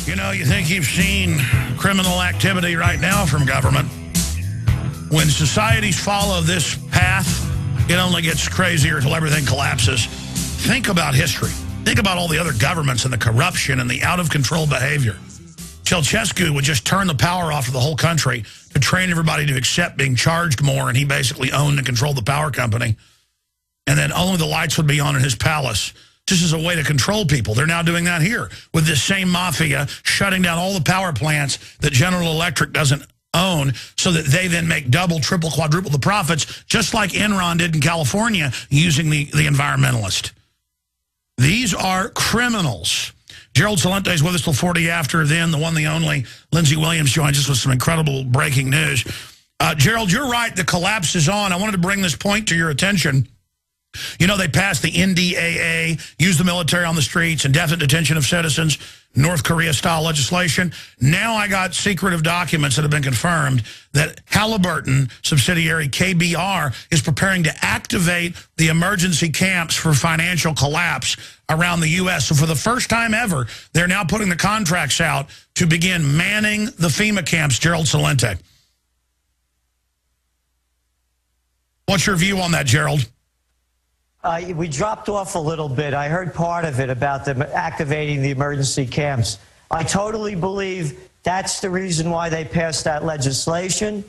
You know, you think you've seen criminal activity right now from government. When societies follow this path, it only gets crazier until everything collapses. Think about history. Think about all the other governments and the corruption and the out-of-control behavior. Ceausescu would just turn the power off to the whole country to train everybody to accept being charged more, and he basically owned and controlled the power company. And then only the lights would be on in his palace, just as a way to control people. They're now doing that here with this same mafia, shutting down all the power plants that General Electric doesn't own, so that they then make double, triple, quadruple the profits, just like Enron did in California using the environmentalist. These are criminals. Gerald Celente is with us till 40 after. Then the one, the only, Lindsey Williams joins us with some incredible breaking news. Gerald, you're right. The collapse is on. I wanted to bring this point to your attention. You know, they passed the NDAA, use the military on the streets, indefinite detention of citizens, North Korea-style legislation. Now I got secretive documents that have been confirmed that Halliburton subsidiary KBR is preparing to activate the emergency camps for financial collapse around the U.S. So for the first time ever, they're now putting the contracts out to begin manning the FEMA camps. Gerald Celente. What's your view on that, Gerald? We dropped off a little bit. I heard part of it about them activating the emergency camps. I totally believe that's the reason why they passed that legislation,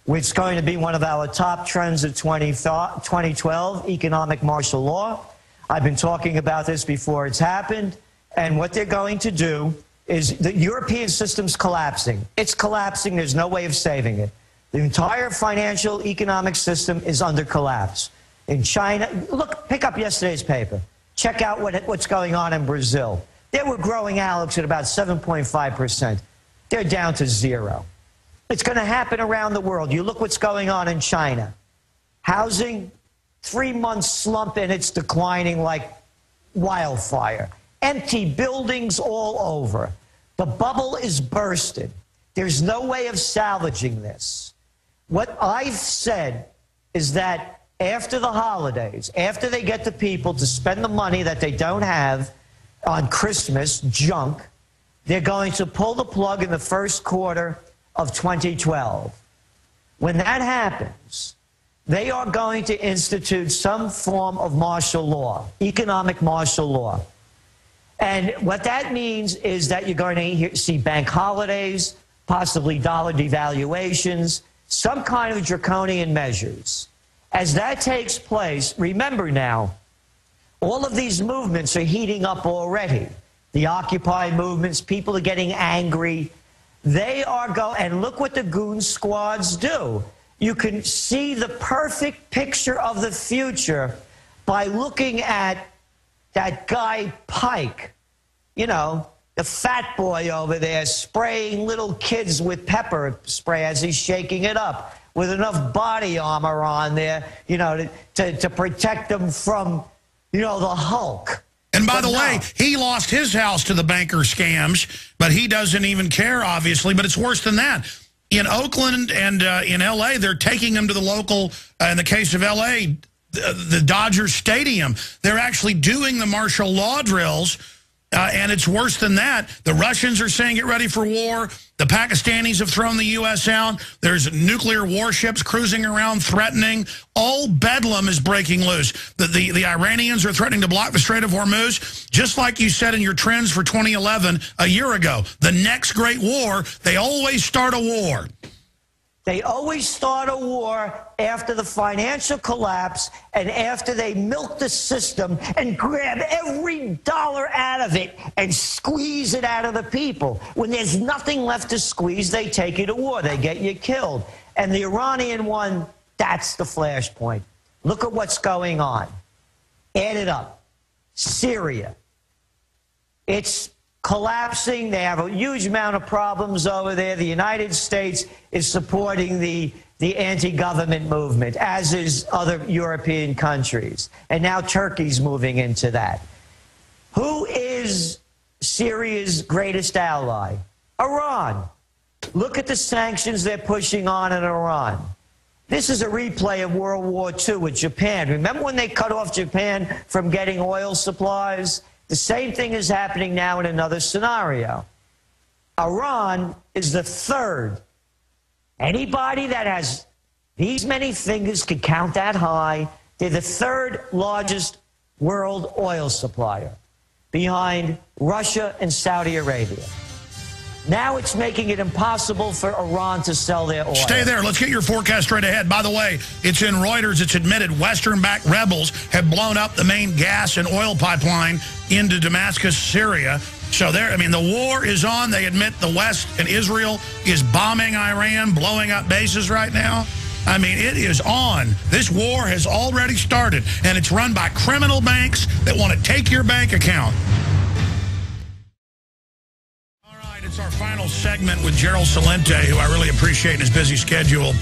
which is going to be one of our top trends of 2012, economic martial law. I've been talking about this before it's happened. And what they're going to do is the European system's collapsing. It's collapsing. There's no way of saving it. The entire financial economic system is under collapse. In China, look, pick up yesterday's paper. Check out what's going on in Brazil. They were growing, Alex, at about 7.5%. They're down to 0. It's going to happen around the world. You look what's going on in China. Housing, 3-month slump, and it's declining like wildfire. Empty buildings all over. The bubble is bursted. There's no way of salvaging this. What I've said is that after the holidays, after they get the people to spend the money that they don't have on Christmas junk, they're going to pull the plug in the first quarter of 2012. When that happens, they are going to institute some form of martial law, economic martial law. And what that means is that you're going to see bank holidays, possibly dollar devaluations, some kind of draconian measures. As that takes place, remember now, all of these movements are heating up already. The Occupy movements, people are getting angry. They are and look what the goon squads do. You can see the perfect picture of the future by looking at that guy Pike, you know, the fat boy over there spraying little kids with pepper spray as he's shaking it up, with enough body armor on there, you know, to protect them from, you know, the Hulk. And by the way, he lost his house to the banker scams, but he doesn't even care, obviously. But it's worse than that. In Oakland and in L.A., they're taking him to the local, in the case of L.A., the Dodgers Stadium. They're actually doing the martial law drills. And it's worse than that. The Russians are saying get ready for war. The Pakistanis have thrown the U.S. out. There's nuclear warships cruising around threatening. All bedlam is breaking loose. The Iranians are threatening to block the Strait of Hormuz. Just like you said in your trends for 2011 a year ago, the next great war, they always start a war. They always start a war after the financial collapse and after they milk the system and grab every dollar out of it and squeeze it out of the people. When there's nothing left to squeeze, they take you to war. They get you killed. And the Iranian one, that's the flashpoint. Look at what's going on. Add it up. Syria. It's collapsing. They have a huge amount of problems over there. The United States is supporting the anti-government movement, as is other European countries. And now Turkey's moving into that. Who is Syria's greatest ally? Iran. Look at the sanctions they're pushing on in Iran. This is a replay of World War II with Japan. Remember when they cut off Japan from getting oil supplies? The same thing is happening now in another scenario. Iran is the third. Anybody that has these many fingers can count that high. They're the third largest world oil supplier, behind Russia and Saudi Arabia. Now it's making it impossible for Iran to sell their oil. Stay there. Let's get your forecast straight ahead. By the way, it's in Reuters. It's admitted Western-backed rebels have blown up the main gas and oil pipeline into Damascus, Syria. So there, I mean, the war is on. They admit the West and Israel is bombing Iran, blowing up bases right now. I mean, it is on. This war has already started, and it's run by criminal banks that want to take your bank account. All right, it's our final segment with Gerald Celente, who I really appreciate in his busy schedule,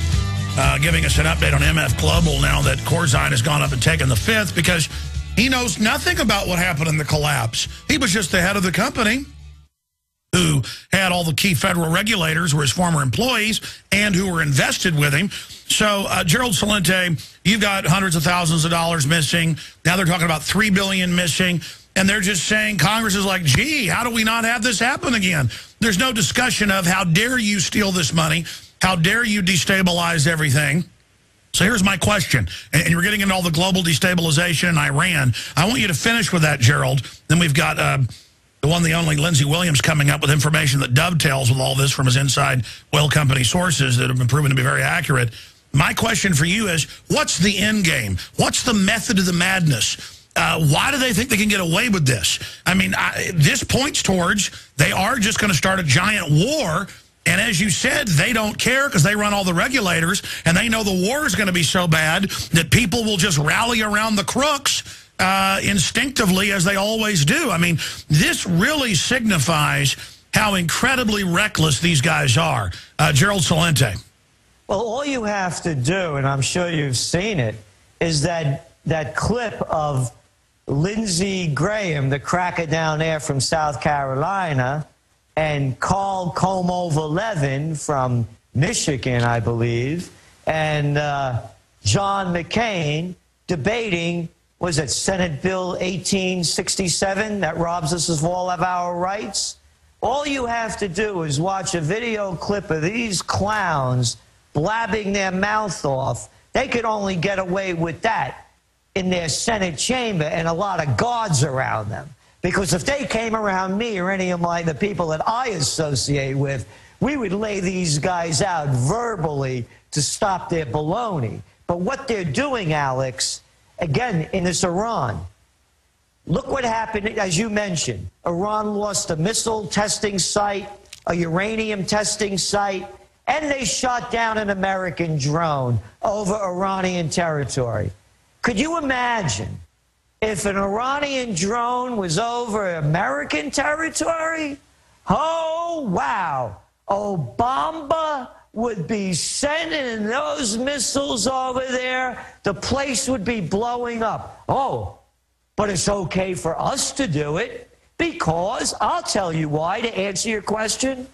giving us an update on MF Global now that Corzine has gone up and taken the fifth, because he knows nothing about what happened in the collapse. He was just the head of the company who had all the key federal regulators who were his former employees and who were invested with him. So, Gerald Celente, you've got hundreds of thousands of dollars missing. Now they're talking about $3 billion missing. And they're just saying, Congress is like, gee, how do we not have this happen again? There's no discussion of how dare you steal this money? How dare you destabilize everything? So here's my question, and you're getting into all the global destabilization in Iran. I want you to finish with that, Gerald. Then we've got the one, the only Lindsey Williams coming up with information that dovetails with all this from his inside oil company sources that have been proven to be very accurate. My question for you is, what's the end game? What's the method of the madness? Why do they think they can get away with this? I mean, this points towards they are just going to start a giant war. And as you said, they don't care because they run all the regulators, and they know the war is going to be so bad that people will just rally around the crooks instinctively, as they always do. I mean, this really signifies how incredibly reckless these guys are. Gerald Celente. Well, all you have to do, and I'm sure you've seen it, is that clip of Lindsey Graham, the cracker down there from South Carolina, and Carl Como-Levin from Michigan, I believe, and John McCain debating, was it Senate Bill 1867 that robs us of all of our rights? All you have to do is watch a video clip of these clowns blabbing their mouth off. They could only get away with that in their Senate chamber and a lot of guards around them. Because if they came around me or any of the people that I associate with, we would lay these guys out verbally to stop their baloney. But what they're doing, Alex, again, in this Iran, look what happened, as you mentioned. Iran lost a missile testing site, a uranium testing site, and they shot down an American drone over Iranian territory. Could you imagine if an Iranian drone was over American territory? Oh, wow. Obama would be sending those missiles over there. The place would be blowing up. Oh, but it's okay for us to do it because, I'll tell you why, to answer your question.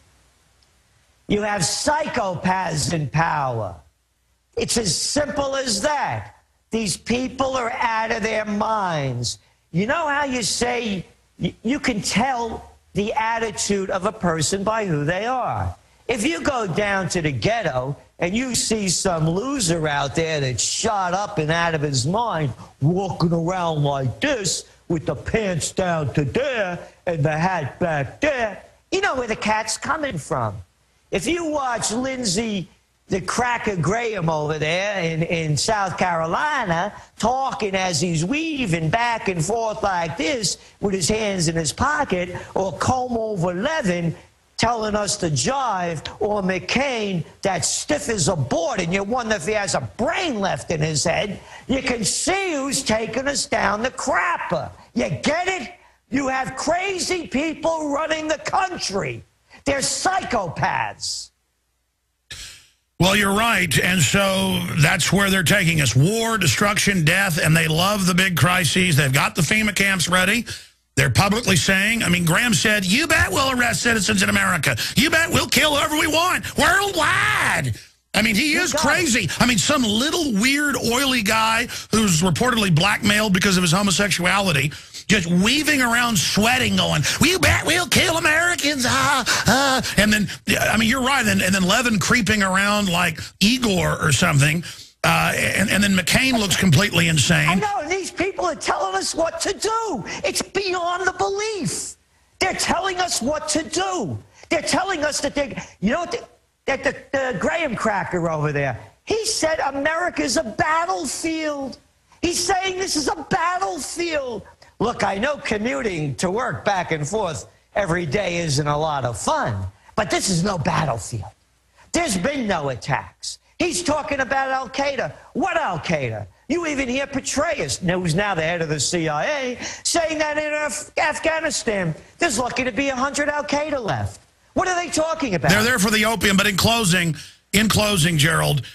You have psychopaths in power. It's as simple as that. These people are out of their minds. You know how you say you can tell the attitude of a person by who they are. If you go down to the ghetto and you see some loser out there that's shot up and out of his mind, walking around like this with the pants down to there and the hat back there, you know where the cat's coming from. If you watch Lindsey the cracker Graham over there in South Carolina talking as he's weaving back and forth like this with his hands in his pocket, or Como-Levin telling us to jive, or McCain that's stiff as a board and you wonder if he has a brain left in his head, you can see who's taking us down the crapper. You get it? You have crazy people running the country. They're psychopaths. Well, you're right, and so that's where they're taking us. War, destruction, death, and they love the big crises. They've got the FEMA camps ready. They're publicly saying, I mean, Graham said, you bet we'll arrest citizens in America. You bet we'll kill whoever we want worldwide. I mean, he is crazy. I mean, some little weird oily guy who's reportedly blackmailed because of his homosexuality just weaving around, sweating, going, "We bet we'll kill Americans." And then, I mean, you're right. And then Levin creeping around like Igor or something. And then McCain looks completely insane. I know, and these people are telling us what to do. It's beyond the belief. They're telling us what to do. They're telling us that that the Graham cracker over there, he said America's a battlefield. He's saying this is a battlefield. Look, I know commuting to work back and forth every day isn't a lot of fun, but this is no battlefield. There's been no attacks. He's talking about Al-Qaeda. What Al-Qaeda? You even hear Petraeus, who's now the head of the CIA, saying that in Afghanistan, there's lucky to be 100 Al-Qaeda left. What are they talking about? They're there for the opium, but in closing, Gerald,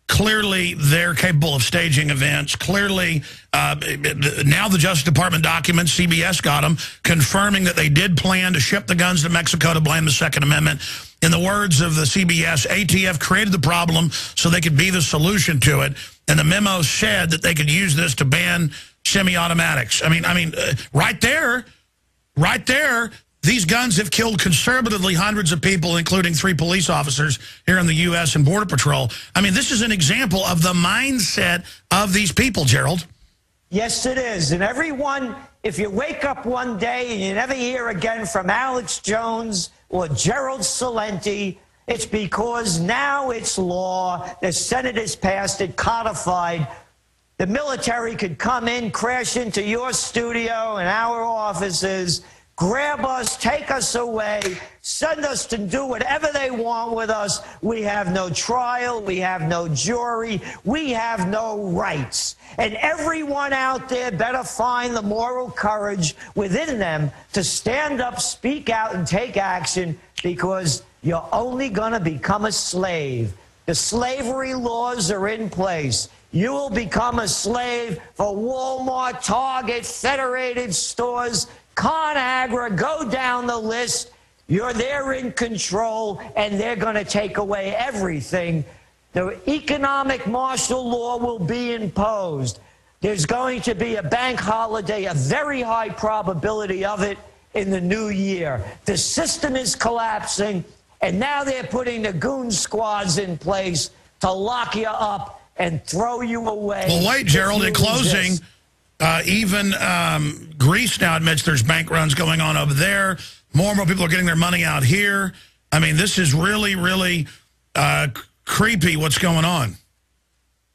clearly they're capable of staging events. Clearly, now the Justice Department documents, CBS got them, confirming that they did plan to ship the guns to Mexico to blame the Second Amendment. In the words of the CBS, ATF created the problem so they could be the solution to it. And the memo said that they could use this to ban semi-automatics. I mean, right there, these guns have killed conservatively hundreds of people, including 3 police officers here in the U.S. and Border Patrol. I mean, this is an example of the mindset of these people, Gerald. Yes, it is. And everyone, if you wake up one day and you never hear again from Alex Jones or Gerald Celente, it's because now it's law. The Senate has passed it, codified. The military could come in, crash into your studio and our offices, grab us, take us away, send us to do whatever they want with us. We have no trial. We have no jury. We have no rights. And everyone out there better find the moral courage within them to stand up, speak out, and take action, because you're only going to become a slave. The slavery laws are in place. You will become a slave for Walmart, Target, Federated Stores, ConAgra, go down the list. They're in control, and they're going to take away everything. The economic martial law will be imposed. There's going to be a bank holiday, a very high probability of it in the new year. The system is collapsing, and now they're putting the goon squads in place to lock you up and throw you away. Well, wait, Gerald, in closing, even Greece now admits there's bank runs going on over there. More and more people are getting their money out here. I mean, this is really, really creepy what's going on.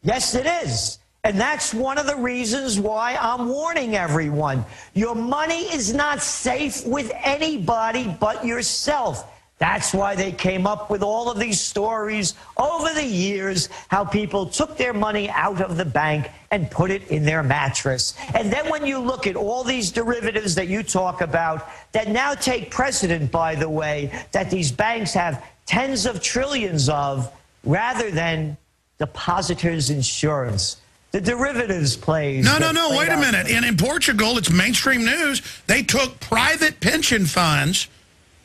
Yes, it is. And that's one of the reasons why I'm warning everyone. Your money is not safe with anybody but yourself. That's why they came up with all of these stories over the years, how people took their money out of the bank and put it in their mattress. And then when you look at all these derivatives that you talk about that now take precedent, by the way, that these banks have tens of trillions of, rather than depositors' insurance. The derivatives plays. No, wait a minute. In Portugal, it's mainstream news. They took private pension funds.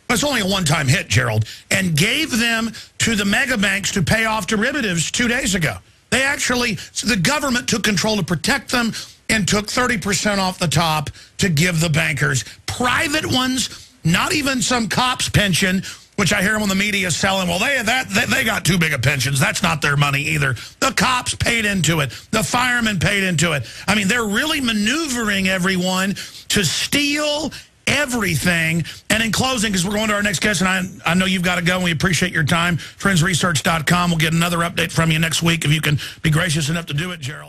It's only a one-time hit, Gerald, and gave them to the mega banks to pay off derivatives 2 days ago. They actually, so the government took control to protect them and took 30% off the top to give the bankers. Private ones, not even some cop's pension, which I hear them on the media selling. Well, they got too big of pensions. That's not their money either. The cops paid into it. The firemen paid into it. I mean, they're really maneuvering everyone to steal everything. And in closing, because we're going to our next guest, and I know you've got to go, and we appreciate your time, friendsresearch.com. We'll get another update from you next week if you can be gracious enough to do it, Gerald.